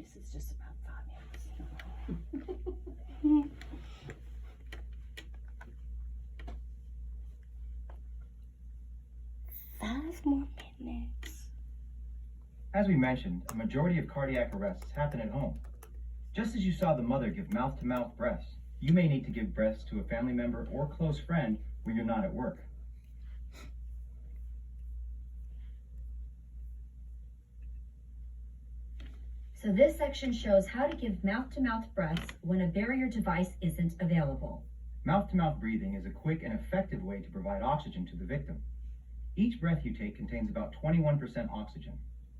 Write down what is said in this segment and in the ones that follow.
This is just about 5 minutes. 5 more minutes. As we mentioned, a majority of cardiac arrests happen at home. Just as you saw the mother give mouth-to-mouth breaths, you may need to give breaths to a family member or close friend when you're not at work. So this section shows how to give mouth-to-mouth breaths when a barrier device isn't available. Mouth-to-mouth breathing is a quick and effective way to provide oxygen to the victim. Each breath you take contains about 21% oxygen.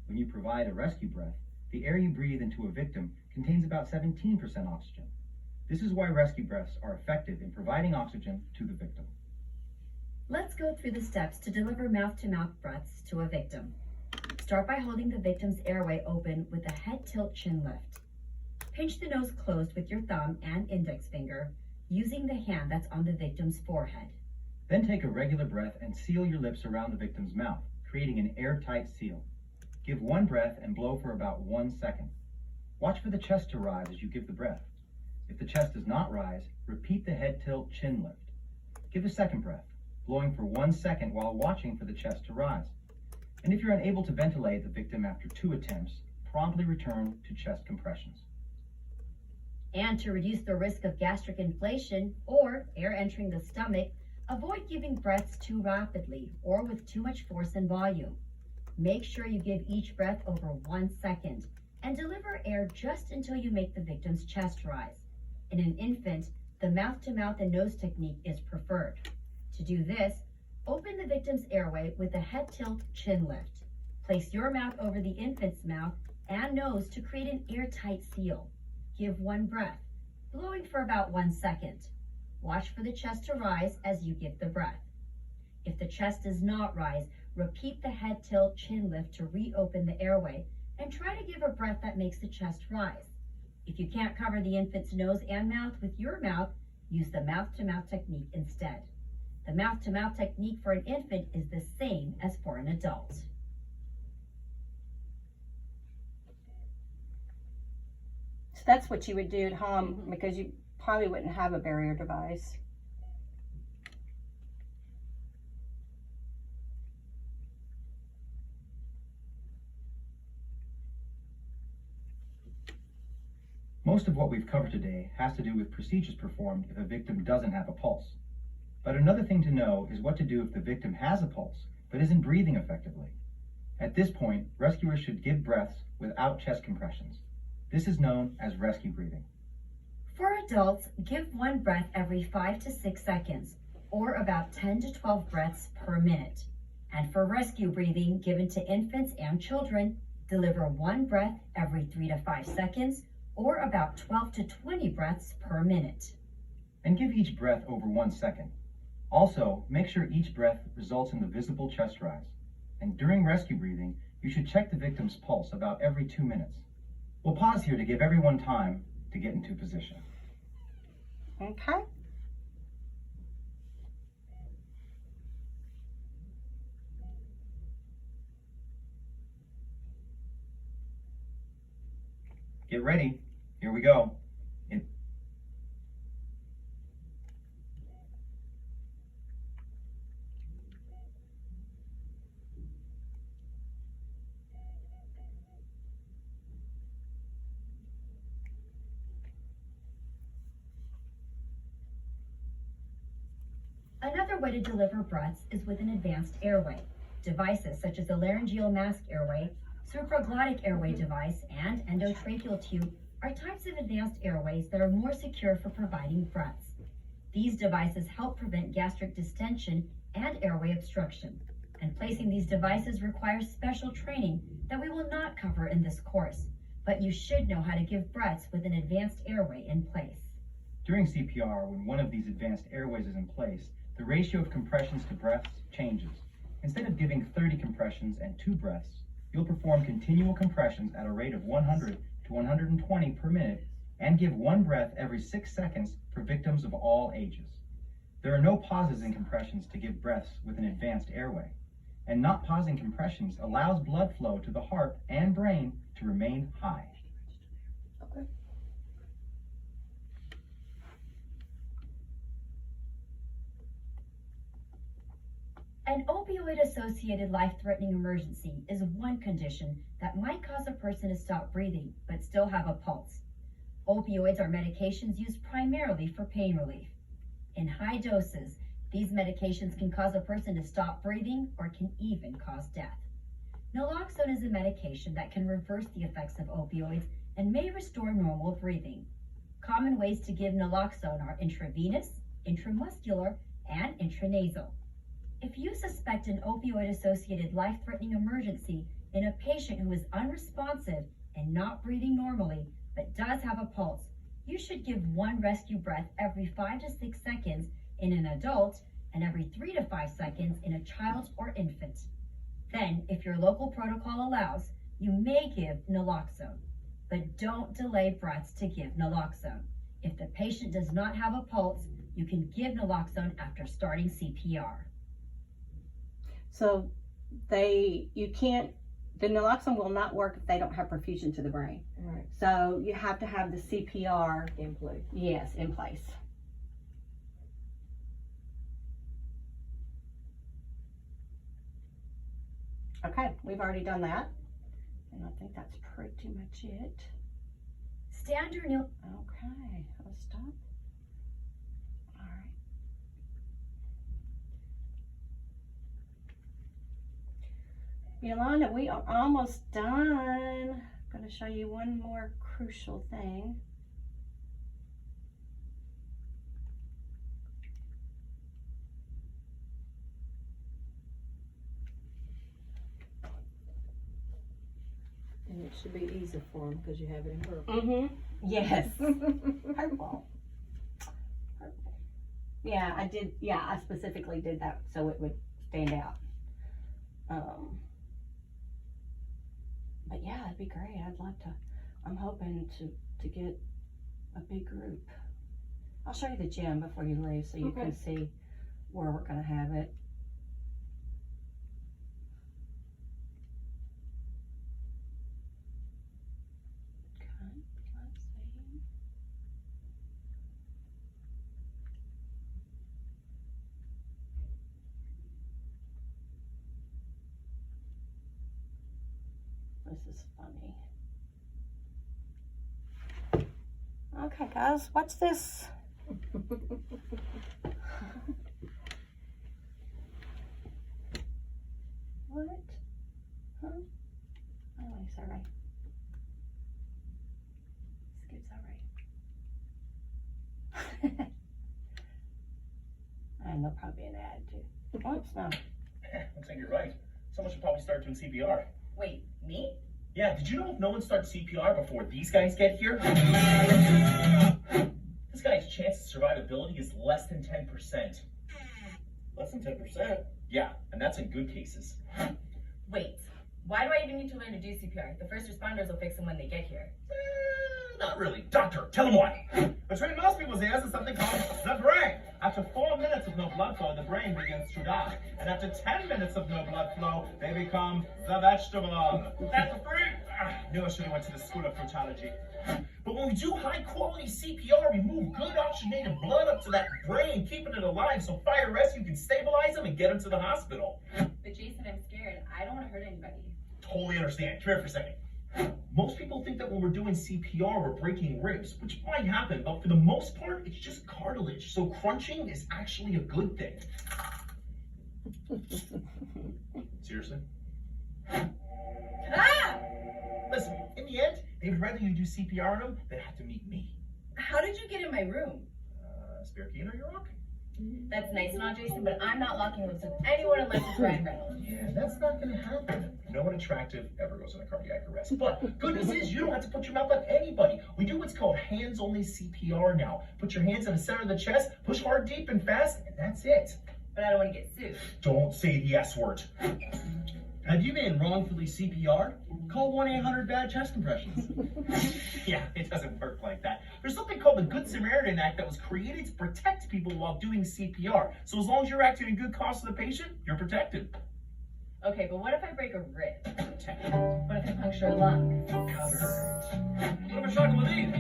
When you provide a rescue breath, the air you breathe into a victim contains about 17% oxygen. This is why rescue breaths are effective in providing oxygen to the victim. Let's go through the steps to deliver mouth-to-mouth breaths to a victim. Start by holding the victim's airway open with a head tilt chin lift. Pinch the nose closed with your thumb and index finger, using the hand that's on the victim's forehead. Then take a regular breath and seal your lips around the victim's mouth, creating an airtight seal. Give one breath and blow for about 1 second. Watch for the chest to rise as you give the breath. If the chest does not rise, repeat the head tilt chin lift. Give a second breath, blowing for 1 second while watching for the chest to rise. And if you're unable to ventilate the victim after 2 attempts, promptly return to chest compressions. And to reduce the risk of gastric inflation or air entering the stomach, avoid giving breaths too rapidly or with too much force and volume. Make sure you give each breath over 1 second and deliver air just until you make the victim's chest rise. In an infant, the mouth-to-mouth and nose technique is preferred. To do this, open the victim's airway with a head tilt chin lift. Place your mouth over the infant's mouth and nose to create an airtight seal. Give one breath, blowing for about 1 second. Watch for the chest to rise as you give the breath. If the chest does not rise, repeat the head tilt chin lift to reopen the airway and try to give a breath that makes the chest rise. If you can't cover the infant's nose and mouth with your mouth, use the mouth-to-mouth technique instead. The mouth-to-mouth technique for an infant is the same as for an adult. So that's what you would do at home because you probably wouldn't have a barrier device. Most of what we've covered today has to do with procedures performed if a victim doesn't have a pulse. But another thing to know is what to do if the victim has a pulse but isn't breathing effectively. At this point, rescuers should give breaths without chest compressions. This is known as rescue breathing. For adults, give one breath every 5 to 6 seconds, or about 10 to 12 breaths per minute. And for rescue breathing given to infants and children, deliver one breath every 3 to 5 seconds, or about 12 to 20 breaths per minute. And give each breath over 1 second. Also, make sure each breath results in the visible chest rise. And during rescue breathing, you should check the victim's pulse about every 2 minutes. We'll pause here to give everyone time to get into position. Okay. Get ready. Here we go. Another way to deliver breaths is with an advanced airway. Devices such as a laryngeal mask airway, supraglottic airway device, and endotracheal tube are types of advanced airways that are more secure for providing breaths. These devices help prevent gastric distension and airway obstruction, and placing these devices requires special training that we will not cover in this course, but you should know how to give breaths with an advanced airway in place. During CPR, when one of these advanced airways is in place, the ratio of compressions to breaths changes. Instead of giving 30 compressions and 2 breaths, you'll perform continual compressions at a rate of 100 to 120 per minute and give 1 breath every 6 seconds for victims of all ages. There are no pauses in compressions to give breaths with an advanced airway, and not pausing compressions allows blood flow to the heart and brain to remain high. An opioid-associated life-threatening emergency is one condition that might cause a person to stop breathing but still have a pulse. Opioids are medications used primarily for pain relief. In high doses, these medications can cause a person to stop breathing or can even cause death. Naloxone is a medication that can reverse the effects of opioids and may restore normal breathing. Common ways to give naloxone are intravenous, intramuscular, and intranasal. If you suspect an opioid-associated life-threatening emergency in a patient who is unresponsive and not breathing normally, but does have a pulse, you should give one rescue breath every 5 to 6 seconds in an adult and every 3 to 5 seconds in a child or infant. Then, if your local protocol allows, you may give naloxone, but don't delay breaths to give naloxone. If the patient does not have a pulse, you can give naloxone after starting CPR. So the naloxone will not work if they don't have perfusion to the brain. Right. So you have to have the CPR, In place. yes, in place. Okay, we've already done that. And I think that's pretty much it. Stand or kneel. Okay, I'll stop. All right. Yolanda, we are almost done. I'm going to show you one more crucial thing. And it should be easy for them because you have it in purple. Mm-hmm. Yes. Purple. Purple. Yeah, I did. Yeah, I specifically did that so it would stand out. But yeah, it'd be great. I'd like to. I'm hoping to get a big group. I'll show you the gym before you leave so you Okay. can see where we're gonna have it. Okay, let's see. This is funny. Okay, guys, watch this. What? Huh? Oh, it's all right. Skip's all right. And there'll probably be an ad too. Oops, no. Looks like you're right. Someone should probably start doing CPR. Wait, me? Yeah, did you know if no one starts CPR before these guys get here? This guy's chance of survivability is less than 10%. Less than 10%. Yeah, and that's in good cases. Wait, why do I even need to learn to do CPR? The first responders will fix them when they get here. Not really. Doctor, tell him why. Between most people's ears is something called the brain. After 4 minutes of no blood flow, the brain begins to die. And after 10 minutes of no blood flow, they become the vegetable. That's a freak. Knew I should have went to the school of fruitology. But when we do high-quality CPR, we move good oxygenated blood up to that brain, keeping it alive so fire rescue can stabilize him and get him to the hospital. But Jason, I'm scared. I don't want to hurt anybody. Totally understand. Come here for a second. Most people think that when we're doing CPR, we're breaking ribs, which might happen, but for the most part, it's just cartilage. So crunching is actually a good thing. Seriously? Ah! Listen, in the end, they'd rather you do CPR on them than have to meet me. How did you get in my room? Spare key under your rock? That's nice and all, Jason, but I'm not locking lips with anyone unless it's Ryan Reynolds. Yeah, that's not gonna happen. No one attractive ever goes into cardiac arrest. But good news is you don't have to put your mouth on anybody. We do what's called hands-only CPR now. Put your hands in the center of the chest, push hard, deep, and fast, and that's it. But I don't want to get sued. Don't say the S word. Have you been wrongfully CPR'd? Call 1-800-BAD-CHEST compressions. Yeah, it doesn't work like that. There's something called the Good Samaritan Act that was created to protect people while doing CPR. So as long as you're acting in good cause for the patient, you're protected. Okay, but what if I break a rib? Protected. What if I puncture a lung? Covered. What if I shock him with these?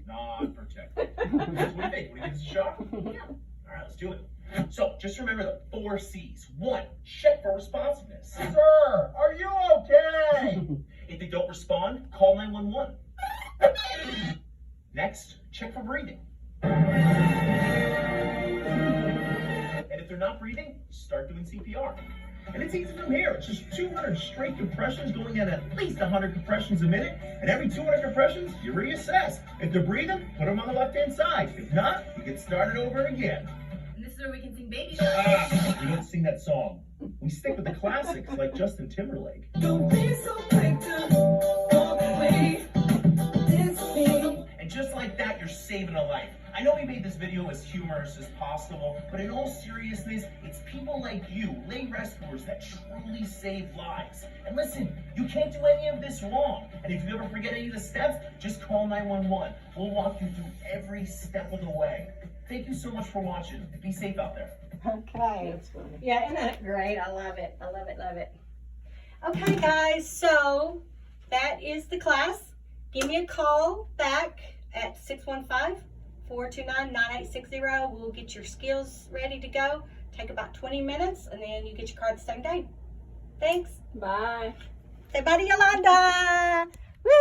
Not protected. So what do you think? Want to give this a shot? Yeah. All right, let's do it. So just remember the 4 C's. 1, check for responsiveness. Sir, are you okay? If they don't respond, call 911. Next, check for breathing. And if they're not breathing, start doing CPR. And it's easy from here. It's just 200 straight compressions going at least 100 compressions a minute. And every 200 compressions, you reassess. If they're breathing, put them on the left-hand side. If not, you get started over again. And this is where we can sing Baby. We don't sing that song. We stick with the classics like Justin Timberlake. Don't be so quick to walk away. It's me. And just like that, you're saving a life. I know we made this video as humorous as possible, but in all seriousness, it's people like you, lay rescuers, that truly save lives. And listen, you can't do any of this wrong. And if you ever forget any of the steps, just call 911. We'll walk you through every step of the way. Thank you so much for watching. Be safe out there. Okay. That's funny. Yeah, isn't that great? I love it. I love it, love it. Okay, guys, so that is the class. Give me a call back at 615-429-9860. We'll get your skills ready to go. Take about 20 minutes, and then you get your card the same day. Thanks. Bye. Say bye to Yolanda. Woo!